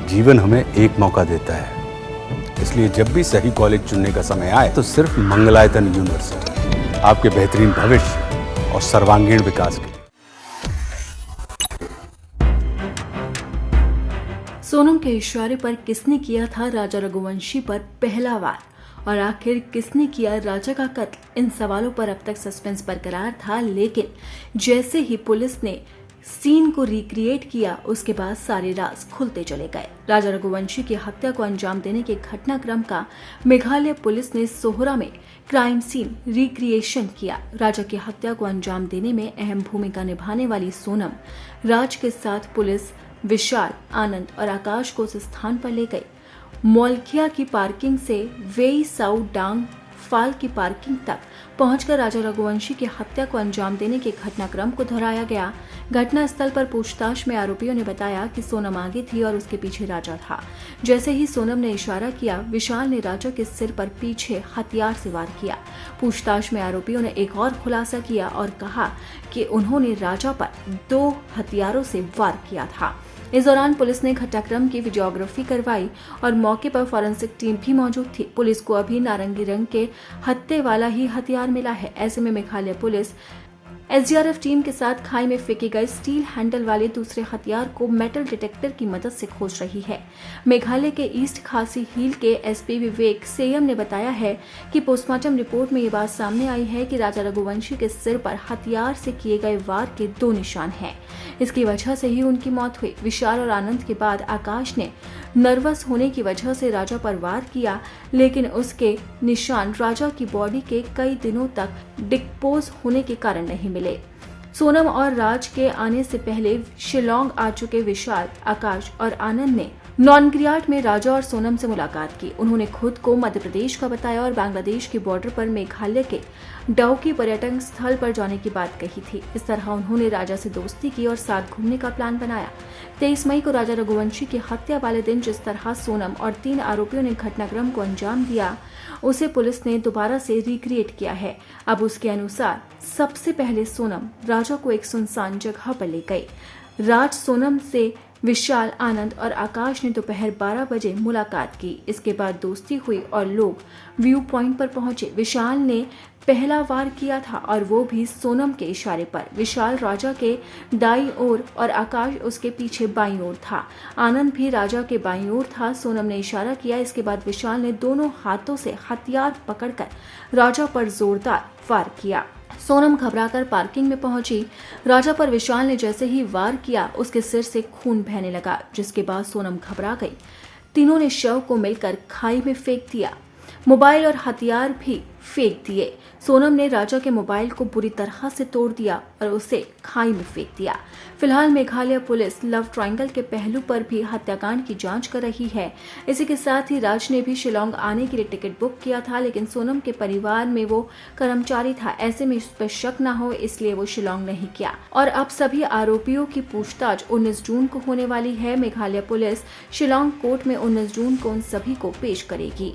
जीवन हमें एक मौका देता है, इसलिए जब भी सही कॉलेज चुनने का समय आए तो सिर्फ मंगलायतन यूनिवर्सिटी आपके बेहतरीन भविष्य और सर्वांगीण विकास के लिए। सोनम के इशारे पर किसने किया था राजा रघुवंशी पर पहला वार, और आखिर किसने किया राजा का कत्ल? इन सवालों पर अब तक सस्पेंस बरकरार था, लेकिन जैसे ही पुलिस ने सीन को रिक्रिएट किया उसके बाद सारे राज खुलते चले गए। राजा रघुवंशी की हत्या को अंजाम देने के घटनाक्रम का मेघालय पुलिस ने सोहरा में क्राइम सीन रिक्रिएशन किया। राजा की हत्या को अंजाम देने में अहम भूमिका निभाने वाली सोनम राज के साथ पुलिस विशाल, आनंद और आकाश को उस स्थान पर ले गई। मौलखिया की पार्किंग से वेई साउ डांग फाल की पार्किंग तक पहुंचकर राजा रघुवंशी की हत्या को अंजाम देने के घटनाक्रम को दोहराया गया। घटना स्थल पर पूछताछ में आरोपियों ने बताया कि सोनम आगे थी और उसके पीछे राजा था। जैसे ही सोनम ने इशारा किया, विशाल ने राजा के सिर पर पीछे हथियार से वार किया। पूछताछ में आरोपियों ने एक और खुलासा किया और कहा कि उन्होंने राजा पर 2 हथियारों से वार किया था। इस दौरान पुलिस ने घटनाक्रम की वीडियोग्राफी करवाई और मौके पर फॉरेंसिक टीम भी मौजूद थी। पुलिस को अभी नारंगी रंग के हत्थे वाला ही हथियार मिला है। ऐसे में मेघालय पुलिस एसडीआरएफ टीम के साथ खाई में फेंके गए स्टील हैंडल वाले दूसरे हथियार को मेटल डिटेक्टर की मदद से खोज रही है। मेघालय के ईस्ट खासी हिल के एसपी विवेक सेयम ने बताया है कि पोस्टमार्टम रिपोर्ट में ये बात सामने आई है कि राजा रघुवंशी के सिर पर हथियार से किए गए वार के 2 निशान हैं। इसकी वजह से ही उनकी मौत हुई। विशाल और आनंद के बाद आकाश ने नर्वस होने की वजह से राजा पर वार किया, लेकिन उसके निशान राजा की बॉडी के कई दिनों तक डिकपोज होने के कारण नहीं मिले। सोनम और राज के आने से पहले शिलोंग आ चुके विशाल, आकाश और आनंद ने नॉनग्रियाट में राजा और सोनम से मुलाकात की। उन्होंने खुद को मध्य प्रदेश का बताया और बांग्लादेश की बॉर्डर पर मेघालय के डाउकी पर्यटन स्थल पर जाने की बात कही थी। इस तरह उन्होंने राजा से दोस्ती की और साथ घूमने का प्लान बनाया। 23 मई को राजा रघुवंशी की हत्या वाले दिन जिस तरह सोनम और 3 आरोपियों ने घटनाक्रम को अंजाम दिया, उसे पुलिस ने दोबारा से रिक्रिएट किया है। अब उसके अनुसार सबसे पहले सोनम राजा को एक सुनसान जगह पर ले गई। राज सोनम से विशाल, आनंद और आकाश ने दोपहर 12 बजे मुलाकात की। इसके बाद दोस्ती हुई और लोग व्यू पॉइंट पर पहुंचे। विशाल ने पहला वार किया था और वो भी सोनम के इशारे पर। विशाल राजा के दाईं ओर और आकाश उसके पीछे बाईं ओर था। आनंद भी राजा के बाईं ओर था। सोनम ने इशारा किया। इसके बाद विशाल ने दोनों हाथों से हथियार पकड़कर राजा पर जोरदार वार किया। सोनम घबराकर पार्किंग में पहुंची। राजा पर विशाल ने जैसे ही वार किया, उसके सिर से खून बहने लगा, जिसके बाद सोनम घबरा गई। तीनों ने शव को मिलकर खाई में फेंक दिया। मोबाइल और हथियार भी फेंक दिए। सोनम ने राजा के मोबाइल को बुरी तरह से तोड़ दिया और उसे खाई में फेंक दिया। फिलहाल मेघालय पुलिस लव ट्रायंगल के पहलू पर भी हत्याकांड की जांच कर रही है। इसी के साथ ही राज ने भी शिलोंग आने के लिए टिकट बुक किया था, लेकिन सोनम के परिवार में वो कर्मचारी था। ऐसे में इस पर शक न हो, इसलिए वो शिलोंग नहीं किया। और अब सभी आरोपियों की पूछताछ 19 जून को होने वाली है। मेघालय पुलिस शिलोंग कोर्ट में 19 जून को उन सभी को पेश करेगी।